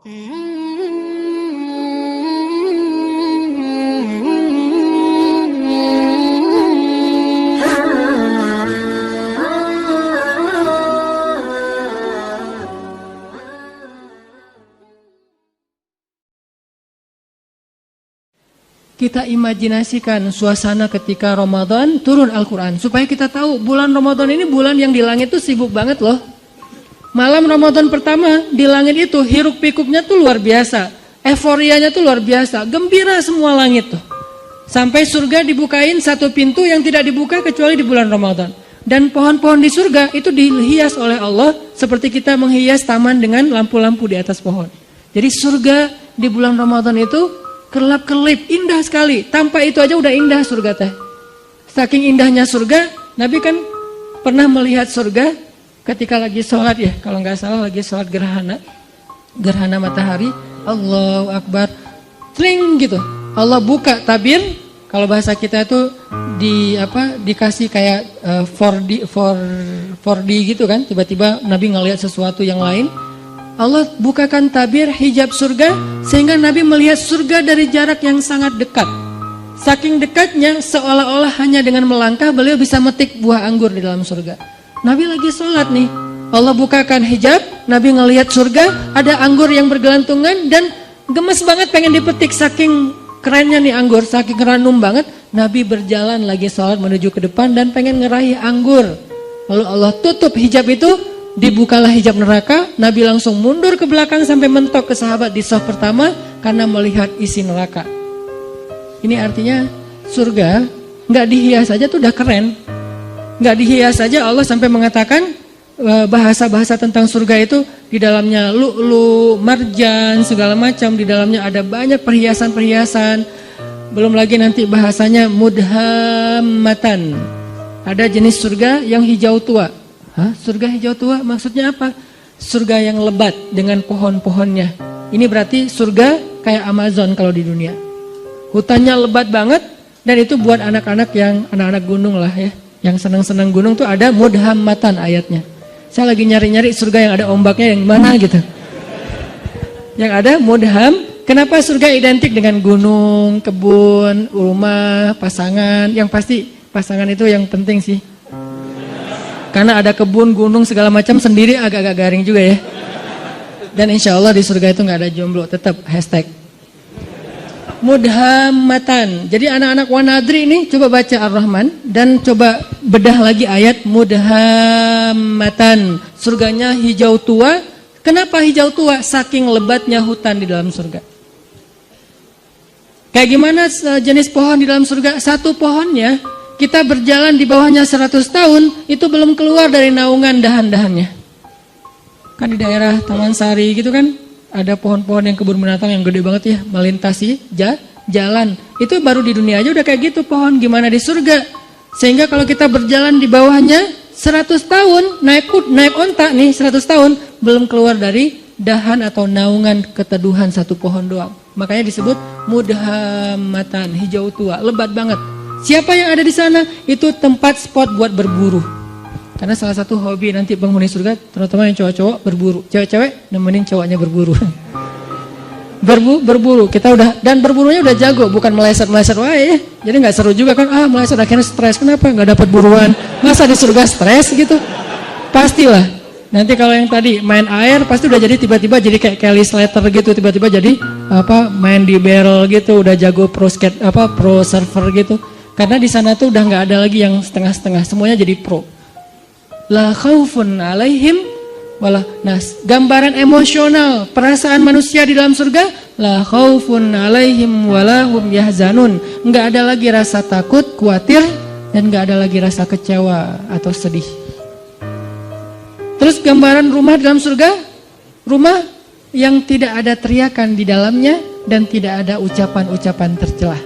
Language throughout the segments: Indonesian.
Kita imajinasikan suasana ketika Ramadan turun Al-Quran. Supaya kita tahu bulan Ramadan ini bulan yang di langit tuh sibuk banget loh. Malam Ramadan pertama di langit itu hiruk pikuknya tuh luar biasa. Euforianya tuh luar biasa. Gembira semua langit tuh. Sampai surga dibukain satu pintu yang tidak dibuka kecuali di bulan Ramadan. Dan pohon-pohon di surga itu dihias oleh Allah seperti kita menghias taman dengan lampu-lampu di atas pohon. Jadi surga di bulan Ramadan itu kelap-kelip, indah sekali. Tanpa itu aja udah indah surga teh. Saking indahnya surga, Nabi kan pernah melihat surga ketika lagi sholat ya. Kalau nggak salah lagi sholat gerhana matahari. Allahu Akbar, tring gitu. Allah buka tabir. Kalau bahasa kita itu dikasih kayak 4D gitu kan. Tiba-tiba Nabi ngelihat sesuatu yang lain. Allah bukakan tabir hijab surga sehingga Nabi melihat surga dari jarak yang sangat dekat. Saking dekatnya seolah-olah hanya dengan melangkah beliau bisa metik buah anggur di dalam surga. Nabi lagi sholat nih, Allah bukakan hijab, Nabi ngelihat surga, ada anggur yang bergelantungan dan gemes banget pengen dipetik saking kerennya nih anggur, saking ranum banget. Nabi berjalan lagi sholat menuju ke depan dan pengen ngeraih anggur. Lalu Allah tutup hijab itu. Dibukalah hijab neraka, Nabi langsung mundur ke belakang sampai mentok ke sahabat di shaf pertama karena melihat isi neraka. Ini artinya surga nggak dihias aja tuh udah keren. Nggak dihias aja Allah sampai mengatakan bahasa-bahasa tentang surga itu di dalamnya lu'lu, marjan, segala macam, di dalamnya ada banyak perhiasan-perhiasan. Belum lagi nanti bahasanya mudhammatan. Ada jenis surga yang hijau tua. Surga hijau tua maksudnya apa? Surga yang lebat dengan pohon-pohonnya. Ini berarti surga kayak Amazon kalau di dunia. Hutannya lebat banget dan itu buat anak-anak yang anak-anak gunung lah ya. Yang senang-senang gunung tuh ada mudhammatan ayatnya. Saya lagi nyari-nyari surga yang ada ombaknya yang mana gitu. Yang ada mudham. Kenapa surga identik dengan gunung, kebun, rumah, pasangan? Yang pasti pasangan itu yang penting sih. Karena ada kebun, gunung, segala macam sendiri agak-agak garing juga ya. Dan insya Allah di surga itu nggak ada jomblo, tetap hashtag mudhammatan. Jadi anak-anak wanadri ini coba baca Ar-Rahman dan coba bedah lagi ayat mudhammatan. Surganya hijau tua. Kenapa hijau tua? Saking lebatnya hutan di dalam surga. Kayak gimana jenis pohon di dalam surga? Satu pohonnya kita berjalan di bawahnya 100 tahun, itu belum keluar dari naungan dahan-dahannya. Kan di daerah Taman Sari gitu kan, ada pohon-pohon yang kebun binatang yang gede banget ya, melintasi jalan. Itu baru di dunia aja udah kayak gitu pohon, gimana di surga. Sehingga kalau kita berjalan di bawahnya 100 tahun, naik onta nih 100 tahun, belum keluar dari dahan atau naungan keteduhan satu pohon doang. Makanya disebut mudhammatan, hijau tua, lebat banget. Siapa yang ada di sana? Itu tempat spot buat berburu. Karena salah satu hobi nanti penghuni surga, terutama yang cowok-cowok berburu. Cewek-cewek nemenin cowoknya berburu. Berburu. Kita udah, dan berburunya udah jago, bukan meleset-meleset wae ya. Jadi nggak seru juga kan? Meleset akhirnya stres. Kenapa? Nggak dapat buruan. Masa di surga stres gitu? Pastilah. Nanti kalau yang tadi main air pasti udah jadi tiba-tiba jadi kayak Kelly Slater gitu, tiba-tiba jadi main di barrel gitu, udah jago pro surfer gitu. Karena di sana tuh udah nggak ada lagi yang setengah-setengah, semuanya jadi pro. La khaufun alaihim wala nas. Gambaran emosional, perasaan manusia di dalam surga, la khaufun alaihim wala hum yahzanun. Nggak ada lagi rasa takut, khawatir, dan nggak ada lagi rasa kecewa atau sedih. Terus gambaran rumah dalam surga, rumah yang tidak ada teriakan di dalamnya dan tidak ada ucapan-ucapan tercela.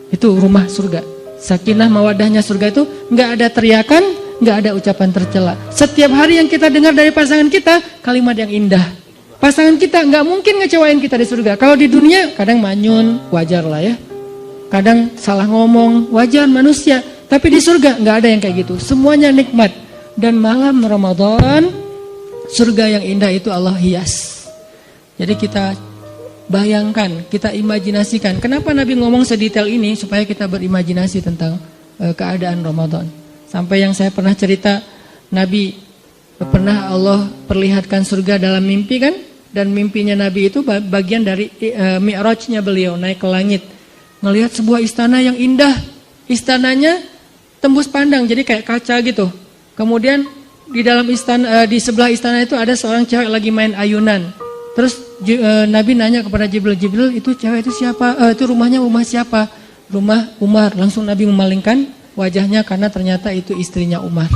Itu rumah surga. Sakinah mawadahnya surga itu nggak ada teriakan, nggak ada ucapan tercela. Setiap hari yang kita dengar dari pasangan kita kalimat yang indah. Pasangan kita nggak mungkin ngecewain kita di surga. Kalau di dunia kadang manyun, wajar lah ya. Kadang salah ngomong, wajar manusia. Tapi di surga nggak ada yang kayak gitu. Semuanya nikmat. Dan malam Ramadan surga yang indah itu Allah hias. Jadi kita bayangkan, kita imajinasikan. Kenapa Nabi ngomong sedetail ini? Supaya kita berimajinasi tentang keadaan Ramadan. Sampai yang saya pernah cerita, Nabi pernah Allah perlihatkan surga dalam mimpi kan? Dan mimpinya Nabi itu bagian dari mi'rajnya beliau, naik ke langit. Ngelihat sebuah istana yang indah. Istananya tembus pandang, jadi kayak kaca gitu. Kemudian di dalam istana, di sebelah istana itu ada seorang cewek lagi main ayunan. Terus Nabi nanya kepada Jibril, itu cewek itu siapa? Itu rumah siapa? Rumah Umar. Langsung Nabi memalingkan wajahnya karena ternyata itu istrinya Umar.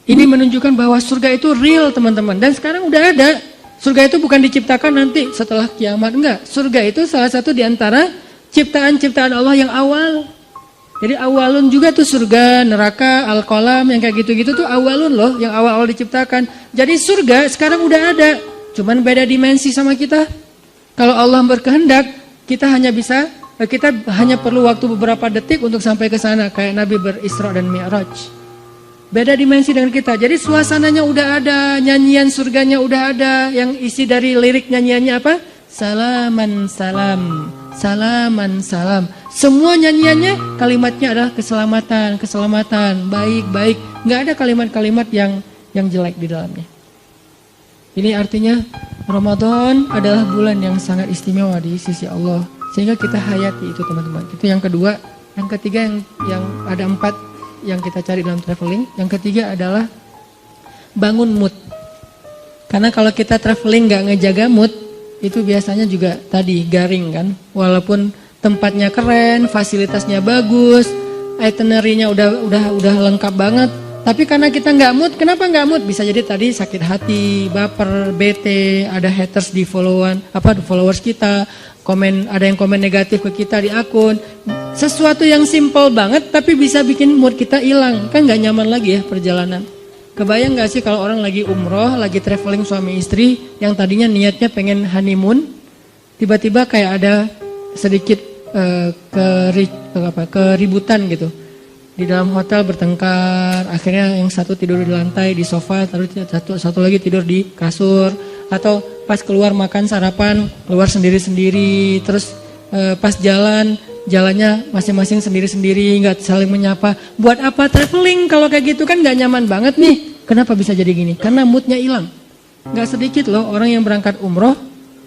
Ini menunjukkan bahwa surga itu real, teman-teman. Dan sekarang udah ada. Surga itu bukan diciptakan nanti setelah kiamat, enggak. Surga itu salah satu di antara ciptaan-ciptaan Allah yang awal. Jadi awalun juga tuh surga, neraka, al-qalam, yang kayak gitu-gitu tuh awalun loh, yang awal-awal diciptakan. Jadi surga sekarang udah ada, cuman beda dimensi sama kita. Kalau Allah berkehendak, kita hanya perlu waktu beberapa detik untuk sampai ke sana, kayak Nabi berisra dan mi'raj. Beda dimensi dengan kita. Jadi suasananya udah ada, nyanyian surganya udah ada, yang isi dari lirik nyanyiannya apa? Salaman salam, salaman salam. Semua nyanyiannya kalimatnya adalah keselamatan, keselamatan, baik-baik. Nggak ada kalimat-kalimat yang jelek di dalamnya. Ini artinya Ramadan adalah bulan yang sangat istimewa di sisi Allah. Sehingga kita hayati itu, teman-teman. Itu yang kedua. Yang ketiga yang ada 4 yang kita cari dalam traveling. Yang ketiga adalah bangun mood. Karena kalau kita traveling gak ngejaga mood, itu biasanya juga tadi garing kan. Walaupun tempatnya keren, fasilitasnya bagus, itinerary-nya udah lengkap banget, tapi karena kita nggak mood, kenapa nggak mood? Bisa jadi tadi sakit hati, baper, bete, ada haters di followers kita, ada yang komen negatif ke kita di akun. Sesuatu yang simple banget tapi bisa bikin mood kita hilang. Kan gak nyaman lagi ya perjalanan. Kebayang gak sih kalau orang lagi umroh, lagi traveling suami istri, yang tadinya niatnya pengen honeymoon, tiba-tiba kayak ada sedikit keributan gitu. Di dalam hotel bertengkar, akhirnya yang satu tidur di lantai, di sofa, terus satu lagi tidur di kasur. Atau pas keluar makan sarapan, keluar sendiri-sendiri, terus pas jalannya masing-masing sendiri-sendiri, nggak saling menyapa. Buat apa traveling kalau kayak gitu, kan nggak nyaman banget nih. Kenapa bisa jadi gini? Karena moodnya hilang. Nggak sedikit loh orang yang berangkat umroh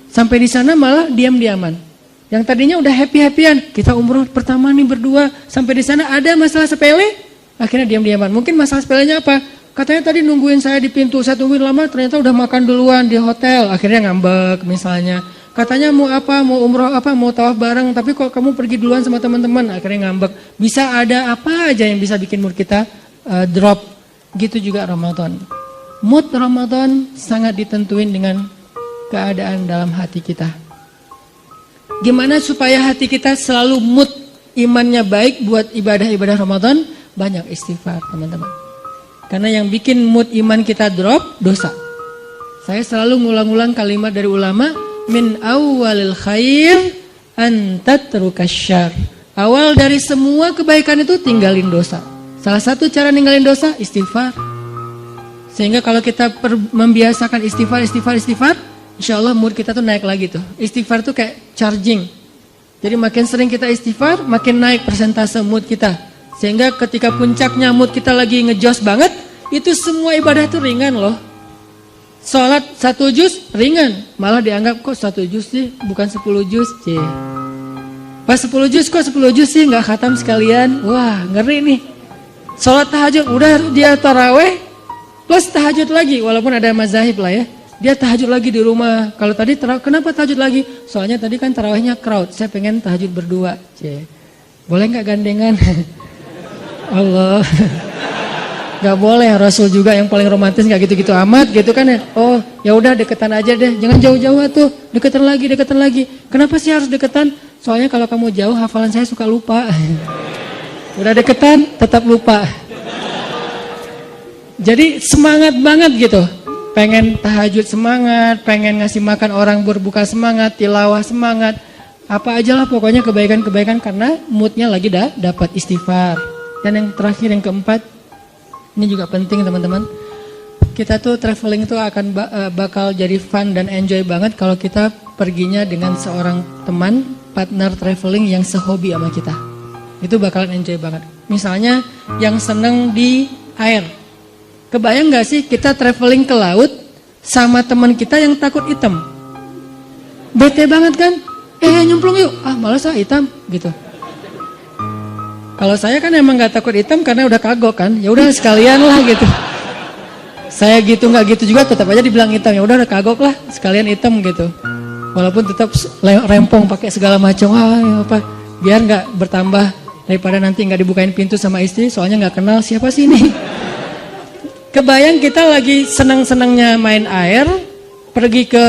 sampai di sana malah diam-diaman. Yang tadinya udah happy-happyan, kita umroh pertama nih berdua, sampai di sana ada masalah sepele, akhirnya diam-diaman. Mungkin masalah sepelenya apa? Katanya tadi nungguin saya di pintu, saya tungguin lama, ternyata udah makan duluan di hotel, akhirnya ngambek misalnya. Katanya mau apa, mau umroh apa, mau tawaf bareng, tapi kok kamu pergi duluan sama teman-teman, akhirnya ngambek. Bisa ada apa aja yang bisa bikin mood kita drop. Gitu juga Ramadan. Mood Ramadan sangat ditentuin dengan keadaan dalam hati kita. Gimana supaya hati kita selalu mood imannya baik buat ibadah-ibadah Ramadan? Banyak istighfar, teman-teman. Karena yang bikin mood iman kita drop, dosa. Saya selalu ngulang-ulang kalimat dari ulama, min awwalil khair an tatrukas syarr. Awal dari semua kebaikan itu tinggalin dosa. Salah satu cara ninggalin dosa, istighfar. Sehingga kalau kita membiasakan istighfar, insya Allah mood kita tuh naik lagi tuh. Istighfar tuh kayak charging. Jadi makin sering kita istighfar, makin naik persentase mood kita. Sehingga ketika puncaknya mood kita lagi ngejos banget, itu semua ibadah tuh ringan loh. Sholat 1 juz ringan, malah dianggap kok 1 juz sih, bukan 10 juz. Pas 10 juz kok 10 juz sih, gak khatam sekalian. Wah ngeri nih. Sholat tahajud, udah dia taraweh, plus tahajud lagi, walaupun ada mazahib lah ya. Dia tahajud lagi di rumah. Kalau tadi kenapa tahajud lagi? Soalnya tadi kan tarawihnya crowd. Saya pengen tahajud berdua. Boleh nggak gandengan? Allah. Gak boleh, Rasul juga yang paling romantis nggak gitu-gitu amat gitu kan ya. Oh ya udah deketan aja deh. Jangan jauh-jauh tuh. Deketan lagi. Kenapa sih harus deketan? Soalnya kalau kamu jauh hafalan saya suka lupa. Udah deketan tetap lupa. Jadi semangat banget gitu. Pengen tahajud semangat, pengen ngasih makan orang berbuka semangat, tilawah semangat, apa aja lah pokoknya kebaikan-kebaikan karena moodnya lagi dapat istighfar. Dan yang terakhir yang keempat, ini juga penting teman-teman. Kita tuh traveling tuh akan bakal jadi fun dan enjoy banget kalau kita perginya dengan seorang teman, partner traveling yang sehobi sama kita. Itu bakalan enjoy banget. Misalnya yang seneng di air. Kebayang gak sih kita traveling ke laut sama teman kita yang takut hitam? Bete banget kan? Nyemplung yuk. Malas hitam gitu. Kalau saya kan emang gak takut hitam karena udah kagok kan. Ya udah sekalian lah gitu. Saya gitu nggak gitu juga tetap aja dibilang hitam. Ya udah kagok lah sekalian hitam gitu. Walaupun tetap rempong pakai segala macam. Ya apa? Biar nggak bertambah daripada nanti nggak dibukain pintu sama istri. Soalnya nggak kenal siapa sih ini. Kebayang kita lagi senang-senangnya main air, pergi ke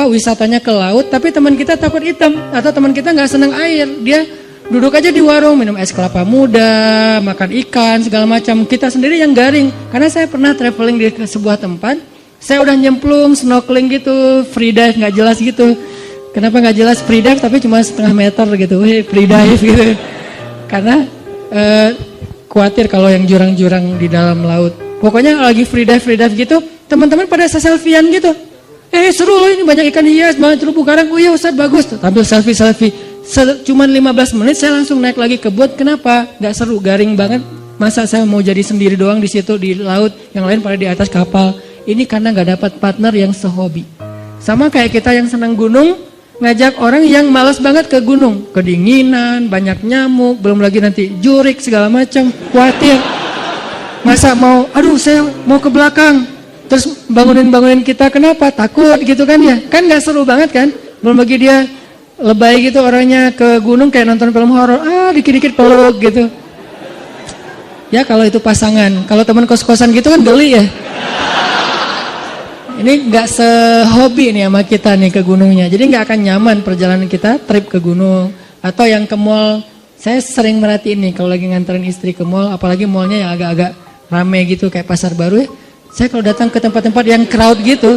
wisatanya ke laut, tapi teman kita takut hitam atau teman kita nggak senang air, dia duduk aja di warung minum es kelapa muda, makan ikan segala macam. Kita sendiri yang garing. Karena saya pernah traveling di sebuah tempat, saya udah nyemplung, snorkeling gitu, free dive nggak jelas gitu. Kenapa nggak jelas free dive tapi cuma setengah meter gitu, free dive gitu. Karena khawatir kalau yang jurang-jurang di dalam laut. Pokoknya lagi free dive gitu, teman-teman pada selfie-an gitu. Seru loh ini banyak ikan hias, banyak terumbu karang. Oh iya Ustaz bagus, tampil selfie. Cuman 15 menit saya langsung naik lagi ke boat. Kenapa? Gak seru, garing banget. Masa saya mau jadi sendiri doang di situ di laut, yang lain pada di atas kapal. Ini karena gak dapat partner yang sehobi. Sama kayak kita yang senang gunung, ngajak orang yang malas banget ke gunung. Kedinginan, banyak nyamuk, belum lagi nanti jurik segala macam, khawatir. Masa mau, saya mau ke belakang. Terus bangunin kita, kenapa? Takut gitu kan ya. Kan gak seru banget kan. Belum lagi dia lebay gitu orangnya ke gunung kayak nonton film horor, dikit-dikit peluk gitu. Ya kalau itu pasangan, kalau teman kos-kosan gitu kan geli ya. Ini nggak sehobi nih sama kita nih ke gunungnya, jadi nggak akan nyaman perjalanan kita trip ke gunung. Atau yang ke mall, saya sering merhatiin nih kalau lagi nganterin istri ke mall, apalagi mallnya yang agak-agak rame gitu kayak pasar baru ya. Saya kalau datang ke tempat-tempat yang crowd gitu,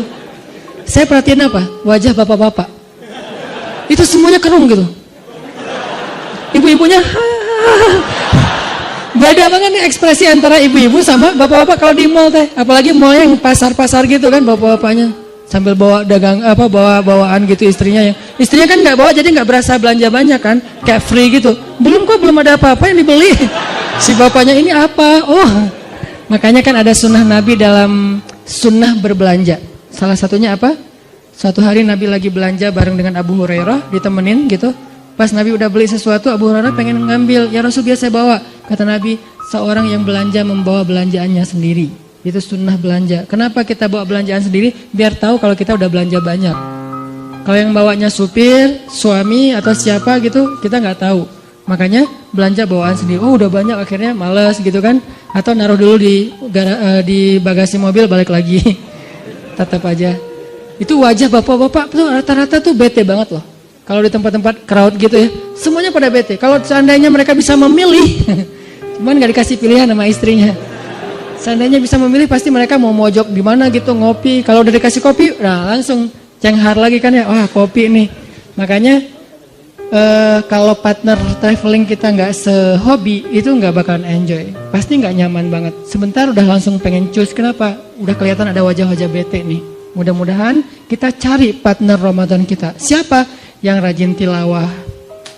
saya perhatiin apa? Wajah bapak-bapak. Itu semuanya kerung gitu. Ibu-ibunya beda banget nih ekspresi antara ibu-ibu sama bapak-bapak kalau di mall teh. Apalagi mall yang pasar-pasar gitu kan, bapak-bapaknya sambil bawa bawa-bawaan gitu istrinya kan nggak bawa, jadi nggak berasa belanja banyak kan, kayak free gitu. Belum ada apa-apa yang dibeli. Si bapaknya ini apa? Makanya kan ada sunnah Nabi dalam sunnah berbelanja. Salah satunya apa? Suatu hari Nabi lagi belanja bareng dengan Abu Hurairah, ditemenin gitu. Pas Nabi udah beli sesuatu, Abu Hurairah pengen ngambil. Ya Rasul biasa saya bawa. Kata Nabi, seorang yang belanja membawa belanjaannya sendiri. Itu sunnah belanja. Kenapa kita bawa belanjaan sendiri? Biar tahu kalau kita udah belanja banyak. Kalau yang bawanya supir, suami atau siapa gitu, kita nggak tahu. Makanya belanja bawaan sendiri. Udah banyak akhirnya males gitu kan. Atau naruh dulu di bagasi mobil, balik lagi. Tetap aja. Itu wajah bapak-bapak tuh rata-rata tuh bete banget loh. Kalau di tempat-tempat crowd gitu ya, semuanya pada bete. Kalau seandainya mereka bisa memilih, cuman gak dikasih pilihan sama istrinya. Seandainya bisa memilih, pasti mereka mau mojok di mana gitu, ngopi. Kalau udah dikasih kopi, langsung cenghar lagi kan ya, kopi nih. Makanya kalau partner traveling kita nggak sehobi, itu nggak bakalan enjoy. Pasti nggak nyaman banget. Sebentar udah langsung pengen cus. Kenapa? Udah kelihatan ada wajah-wajah bete nih. Mudah-mudahan kita cari partner Ramadan kita. Siapa yang rajin tilawah?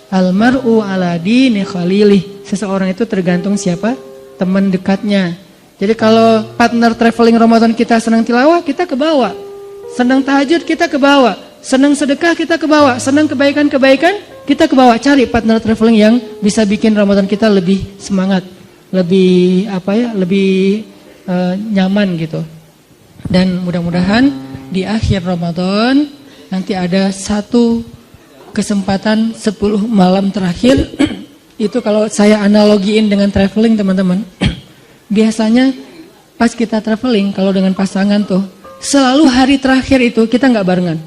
Almar'u ala dini khalilih. Seseorang itu tergantung siapa? Teman dekatnya. Jadi kalau partner traveling Ramadan kita senang tilawah, kita ke bawah. Senang tahajud, kita ke bawah. Senang sedekah, kita ke bawah. Senang kebaikan-kebaikan, kita ke bawah. Cari partner traveling yang bisa bikin Ramadan kita lebih semangat, lebih lebih nyaman gitu. Dan mudah-mudahan di akhir Ramadan nanti ada satu kesempatan 10 malam terakhir. Itu kalau saya analogiin dengan traveling teman-teman. Biasanya pas kita traveling kalau dengan pasangan tuh selalu hari terakhir itu kita nggak barengan.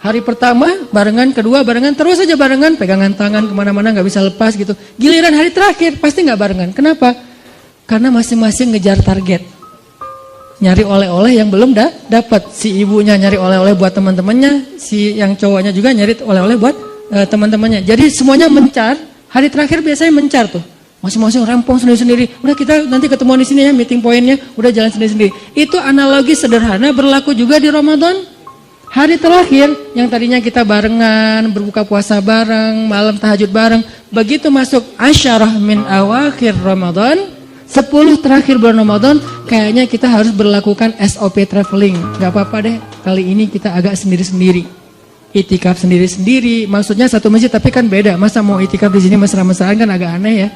Hari pertama barengan, kedua barengan, terus aja barengan, pegangan tangan kemana-mana nggak bisa lepas gitu. Giliran hari terakhir pasti nggak barengan. Kenapa? Karena masing-masing ngejar target. Nyari oleh-oleh yang belum dapat. Si ibunya nyari oleh-oleh buat teman-temannya, si yang cowoknya juga nyari oleh-oleh buat teman-temannya. Jadi semuanya mencar. Hari terakhir biasanya mencar tuh. Masing-masing rempong sendiri-sendiri. Udah kita nanti ketemu di sini ya, meeting pointnya. Udah jalan sendiri-sendiri. Itu analogi sederhana berlaku juga di Ramadan. Hari terakhir yang tadinya kita barengan, berbuka puasa bareng, malam tahajud bareng, begitu masuk asyarah min awakhir Ramadan, 10 terakhir bulan Ramadan, kayaknya kita harus berlakukan SOP traveling. Gak apa-apa deh, kali ini kita agak sendiri-sendiri. Itikaf sendiri-sendiri, maksudnya satu masjid tapi kan beda. Masa mau itikaf di sini mesra-mesraan kan agak aneh ya.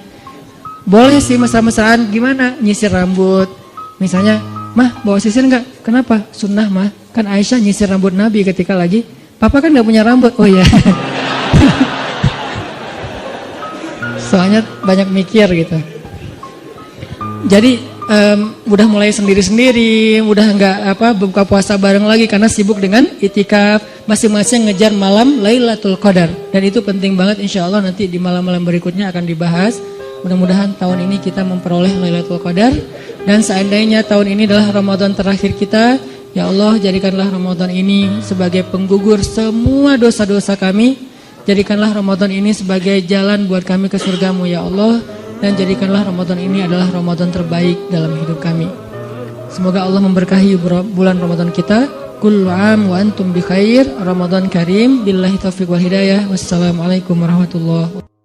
Boleh sih mesra-mesraan, gimana? Nyisir rambut. Misalnya, mah bawa sisir enggak? Kenapa? Sunnah mah. Kan Aisyah nyisir rambut Nabi ketika lagi, papa kan gak punya rambut. Oh ya. Soalnya banyak mikir gitu. Jadi udah mulai sendiri-sendiri, udah nggak buka puasa bareng lagi karena sibuk dengan itikaf, masing-masing ngejar malam Lailatul Qadar. Dan itu penting banget, insya Allah nanti di malam-malam berikutnya akan dibahas. Mudah-mudahan tahun ini kita memperoleh Lailatul Qadar. Dan seandainya tahun ini adalah Ramadan terakhir kita, ya Allah jadikanlah Ramadan ini sebagai penggugur semua dosa-dosa kami. Jadikanlah Ramadan ini sebagai jalan buat kami ke surgamu ya Allah. Dan jadikanlah Ramadan ini adalah Ramadan terbaik dalam hidup kami. Semoga Allah memberkahi bulan Ramadan kita. Kullu am wa antum bi khair. Ramadan karim. Billahi taufiq wal hidayah. Wassalamualaikum warahmatullahi wabarakatuh.